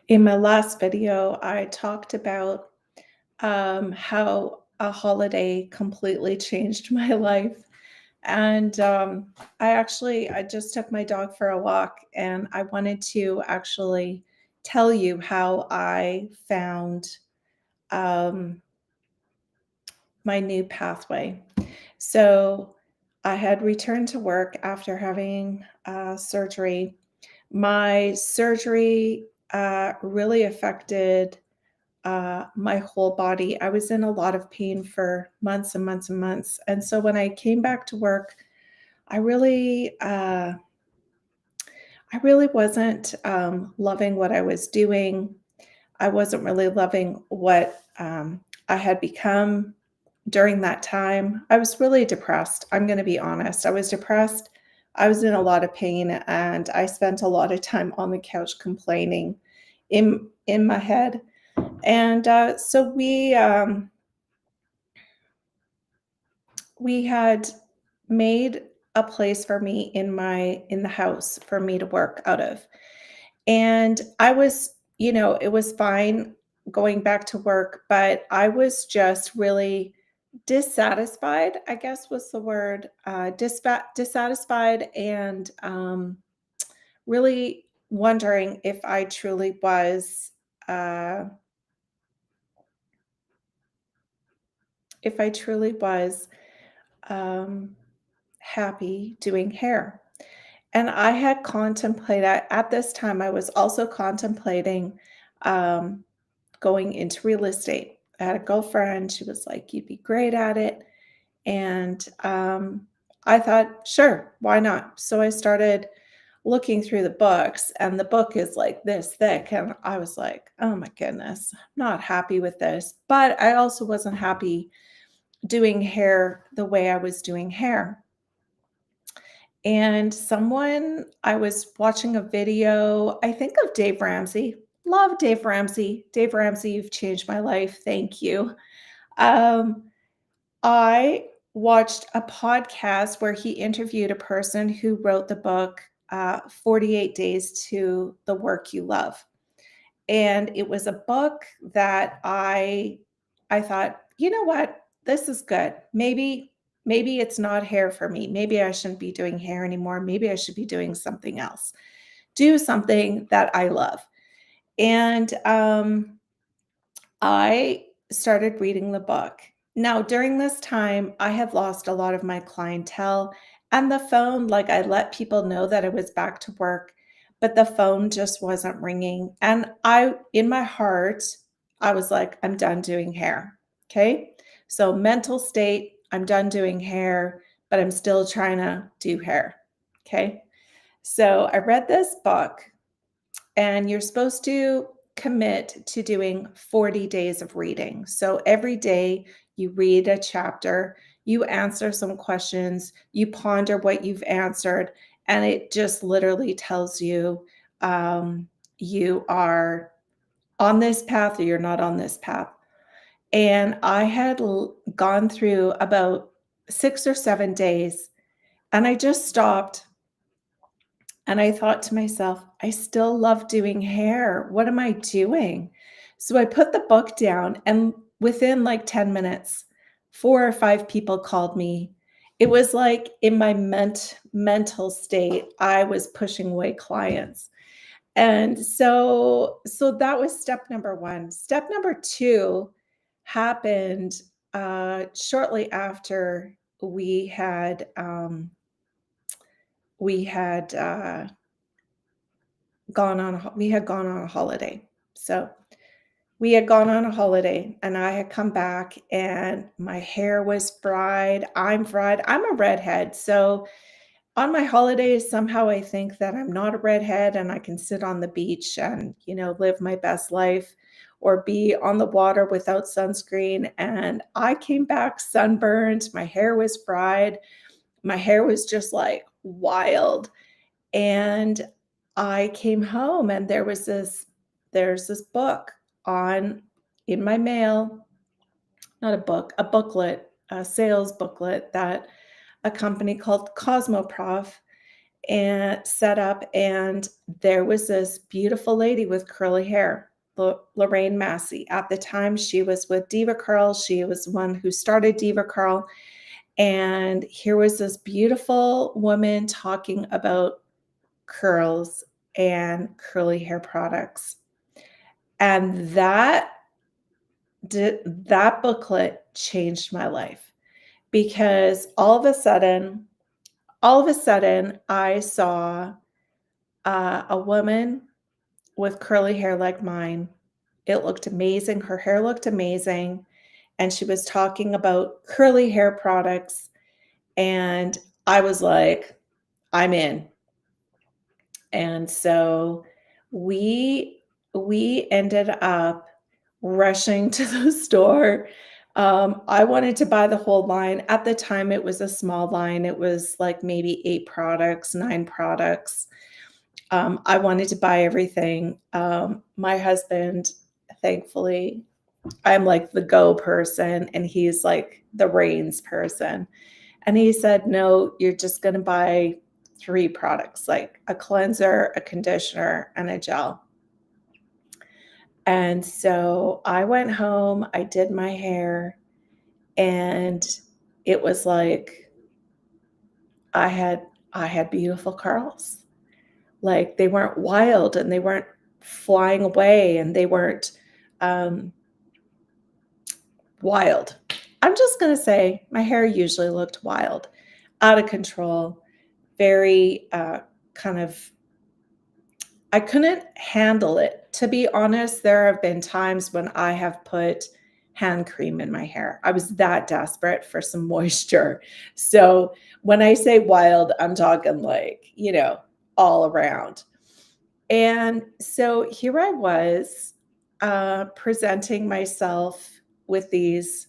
In my last video, I talked about how a holiday completely changed my life. And I just took my dog for a walk, and I wanted to actually tell you how I found um, my new pathway. So I had returned to work after having surgery. My surgery really affected my whole body. I was in a lot of pain for months and months and months. And so when I came back to work, I really, uh, I really wasn't loving what I was doing. I wasn't really loving what I had become during that time. I was really depressed. I'm going to be honest. I was depressed. I was in a lot of pain, and I spent a lot of time on the couch complaining in my head. And so we had made a place for me in the house for me to work out of. And I was, it was fine going back to work, but I was just really dissatisfied, I guess was the word, dissatisfied, and really wondering uh, if I truly was um, happy doing hair. And I had contemplated at this time, I was also contemplating, um, going into real estate. I had a girlfriend, she was like, "You'd be great at it." And, I thought, "Sure, why not?" So I started looking through the books, and the book is like this thick, and I was like, "Oh my goodness, I'm not happy with this." But I also wasn't happy doing hair the way I was doing hair. And I was watching a video, I think of Dave Ramsey. Love Dave Ramsey. Dave Ramsey, you've changed my life. Thank you. Um, I watched a podcast where he interviewed a person who wrote the book 48 Days to the Work You Love. And it was a book that I thought, "You know what? This is good. Maybe it's not hair for me. Maybe I shouldn't be doing hair anymore. Maybe I should be doing something else. Do something that I love." And I started reading the book. Now, during this time, I had lost a lot of my clientele, and the phone, like, I let people know that I was back to work, but the phone just wasn't ringing. And in my heart, I was like, "I'm done doing hair." Okay. So, mental state, I'm done doing hair, but I'm still trying to do hair. Okay. So, I read this book, and you're supposed to commit to doing 40 days of reading. So every day you read a chapter, you answer some questions, you ponder what you've answered, and it just literally tells you you are on this path or you're not on this path. And I had gone through about 6 or 7 days, and I just stopped and I thought to myself, I still love doing hair. What am I doing? So I put the book down, and within like 10 minutes, 4 or 5 people called me. It was like in my mental state, I was pushing away clients. And so that was step number one. Step number two happened shortly after we had we had gone on a holiday. So, we had gone on a holiday, and I had come back, and my hair was fried. I'm fried. I'm a redhead, so on my holidays, somehow I think that I'm not a redhead and I can sit on the beach and, live my best life or be on the water without sunscreen. And I came back sunburned. My hair was fried. My hair was just like wild. And I came home, and there's this book on in my mail, not a book, a booklet, a sales booklet that a company called Cosmoprof, and set up, and there was this beautiful lady with curly hair, Lorraine Massey. At the time, she was with Diva Curl. She was one who started Diva Curl. And here was this beautiful woman talking about curls and curly hair products. And that booklet changed my life because all of a sudden, I saw a woman with curly hair like mine. It looked amazing. Her hair looked amazing. And she was talking about curly hair products. And I was like, I'm in. And so we we ended up rushing to the store. I wanted to buy the whole line. At the time, it was a small line. It was like maybe 8 products, 9 products. I wanted to buy everything. My husband, thankfully, I'm like the go person, and he's like the reins person. And he said, "No, you're just going to buy 3 products, like a cleanser, a conditioner, and a gel." And so I went home, I did my hair, and it was like I had I had beautiful curls. Like, they weren't wild, and they weren't flying away, and they weren't, um, wild. I'm just gonna say my hair usually looked wild, out of control, very, kind of I couldn't handle it. To be honest, there have been times when I have put hand cream in my hair. I was that desperate for some moisture. So, when I say wild, I'm talking like, all around. And so here I was, presenting myself with these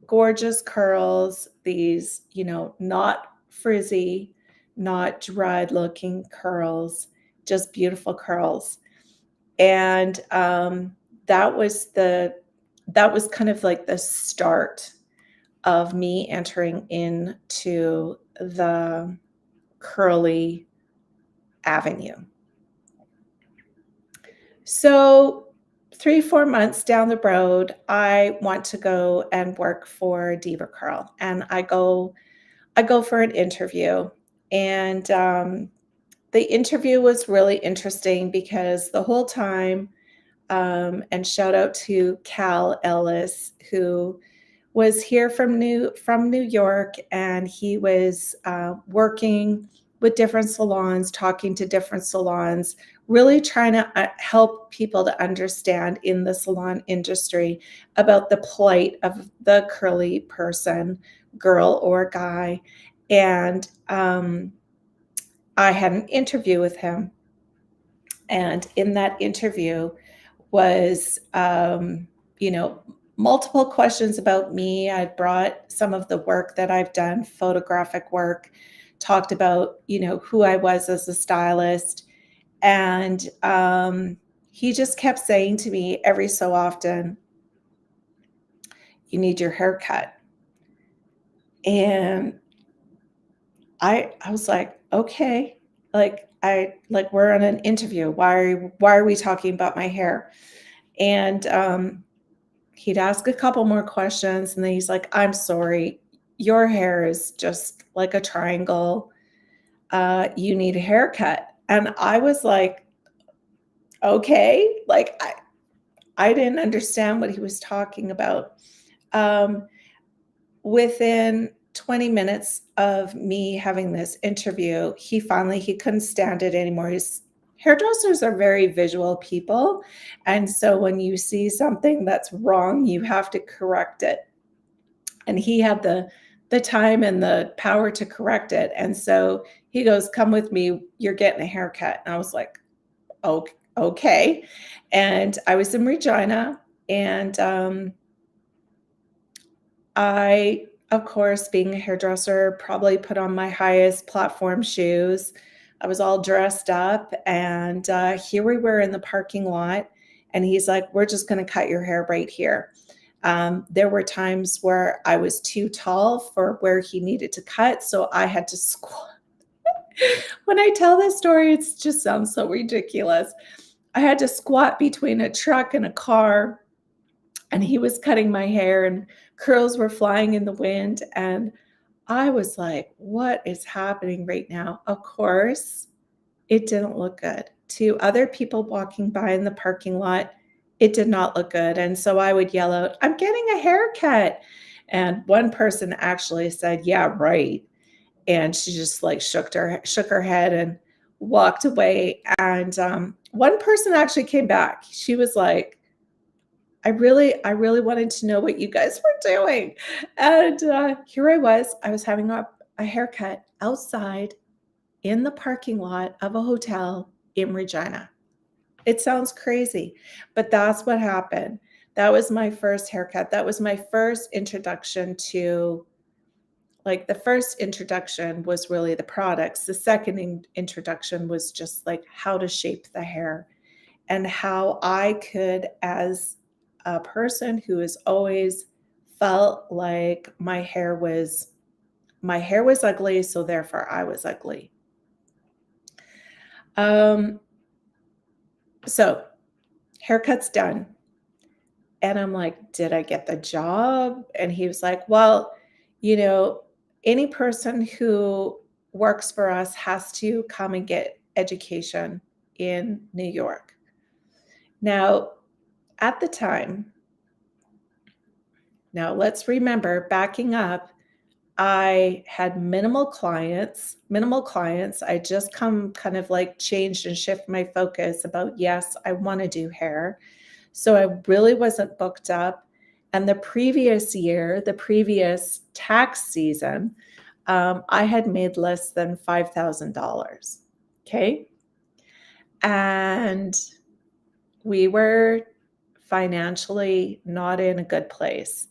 gorgeous curls, these, not frizzy, not dried looking curls, just beautiful curls. And that was kind of like the start of me entering into the curly avenue. So 3, 4 months down the road, I want to go and work for Diva Curl, and I go for an interview, and, the interview was really interesting because the whole time, and shout out to Cal Ellis, who was here from New York, and he was, working with different salons, talking to different salons, really trying to, help people to understand in the salon industry about the plight of the curly person, girl or guy, and, I had an interview with him, and in that interview was, multiple questions about me. I brought some of the work that I've done, photographic work, talked about, who I was as a stylist. And he just kept saying to me every so often, "You need your hair cut." And I was like, "Okay." Like we're on an interview. Why are we talking about my hair? And he'd ask a couple more questions, and then he's like, "I'm sorry, your hair is just like a triangle. You need a haircut." And I was like, "Okay." Like I didn't understand what he was talking about. Um, Within 20 minutes of me having this interview, he couldn't stand it anymore. Hairdressers are very visual people, and so when you see something that's wrong, you have to correct it. And he had the time and the power to correct it. And so he goes, "Come with me. You're getting a haircut." And I was like, "Oh, okay." And I was in Regina, and I, of course, being a hairdresser, probably put on my highest platform shoes. I was all dressed up, and here we were in the parking lot, and he's like, "We're just going to cut your hair right here." There were times where I was too tall for where he needed to cut, so I had to squat. When I tell this story, it just sounds so ridiculous. I had to squat between a truck and a car, and he was cutting my hair, and curls were flying in the wind, and I was like, "What is happening right now?" Of course, it didn't look good. To other people walking by in the parking lot, it did not look good, and so I would yell out, "I'm getting a haircut," and one person actually said, "Yeah, right," and she just, like, shook her head and walked away, and, one person actually came back. She was like, I really wanted to know what you guys were doing." And, here I was having a haircut outside in the parking lot of a hotel in Regina. It sounds crazy, but that's what happened. That was my first haircut. That was my first introduction to like, the first introduction was really the products. The second introduction was just, like, how to shape the hair and how I could, as a person who has always felt like my hair was ugly, so therefore I was ugly. Um, so haircut's done. And I'm like, "Did I get the job?" And he was like, "Well, you know, any person who works for us has to come and get education in New York." Now, at the time, now let's remember backing up, I had minimal clients. I just come kind of like changed and shift my focus about, yes, I want to do hair. So I really wasn't booked up. And the previous year, the previous tax season, I had made less than $5,000. Okay. And we were financially not in a good place.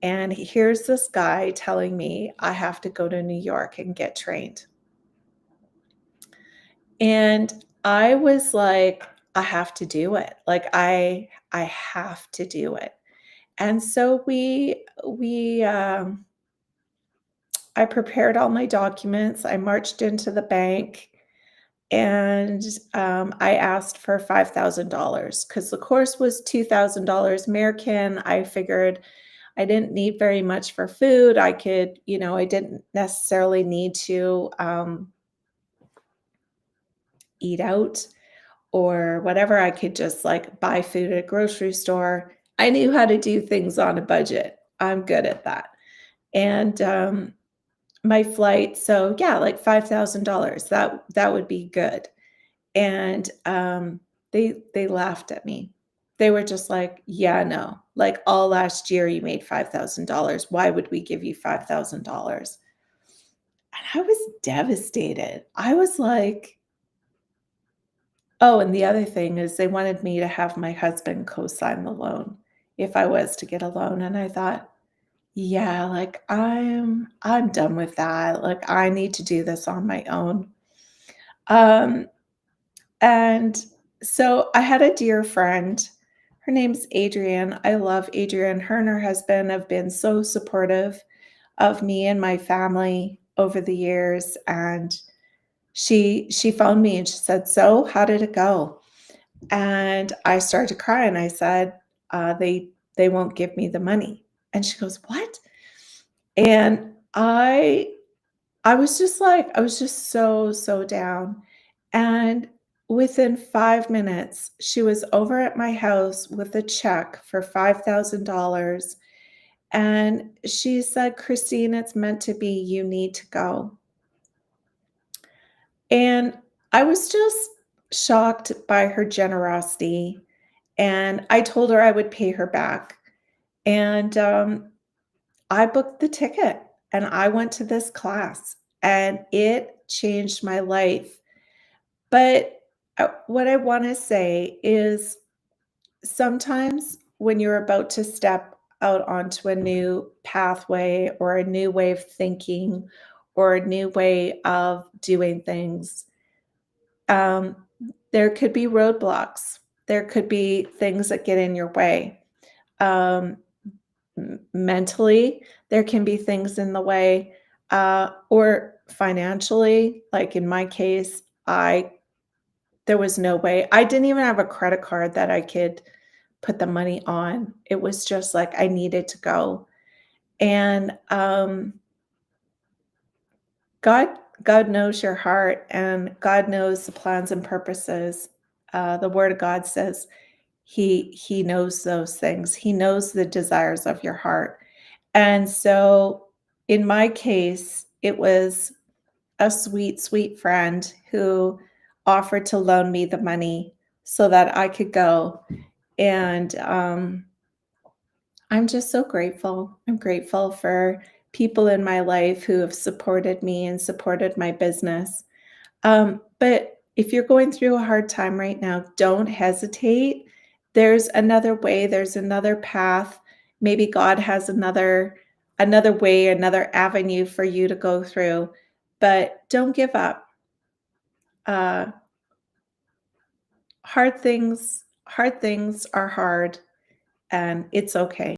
And here's this guy telling me I have to go to New York and get trained. And I was like, I have to do it. Like I have to do it. And so I prepared all my documents. I marched into the bank and I asked for $5,000 because the course was $2,000 American. I figured I didn't need very much for food. I could, I didn't necessarily need to eat out or whatever. I could just like buy food at a grocery store. I knew how to do things on a budget. I'm good at that. And my flight, so yeah, like $5,000. That would be good. And they laughed at me. They were just like, "Yeah, no. Like all last year you made $5,000. Why would we give you $5,000?" And I was devastated. I was like, oh, and the other thing is they wanted me to have my husband co-sign the loan if I was to get a loan, and I thought, "Yeah, like, I'm done with that, like, I need to do this on my own." Um, and so I had a dear friend, her name's Adrienne, I love Adrienne, her and her husband have been so supportive of me and my family over the years, and she phoned me and she said, "So, how did it go?" And I started to cry and I said, "They won't give me the money." And she goes, "What?" And I was just like I was just so, so down. And within 5 minutes, she was over at my house with a check for $5,000, and she said, "Christine, it's meant to be. You need to go." And I was just shocked by her generosity, and I told her I would pay her back. And, I booked the ticket, and I went to this class, and it changed my life. But, what I wanna say is sometimes when you're about to step out onto a new pathway or a new way of thinking or a new way of doing things, um, there could be roadblocks. There could be things that get in your way. Um, mentally, there can be things in the way, or financially. Like, in my case, I there was no way. I didn't even have a credit card that I could put the money on. It was just like I needed to go. And, God God knows your heart, and God knows the plans and purposes. The word of God says he knows those things. He knows the desires of your heart. And so in my case, it was a sweet, sweet friend who offered to loan me the money so that I could go. And I'm just so grateful. I'm grateful for people in my life who have supported me and supported my business. But if you're going through a hard time right now, don't hesitate. There's another way, there's another path. Maybe God has another way, another avenue for you to go through, but don't give up. Uh, hard things are hard and it's okay.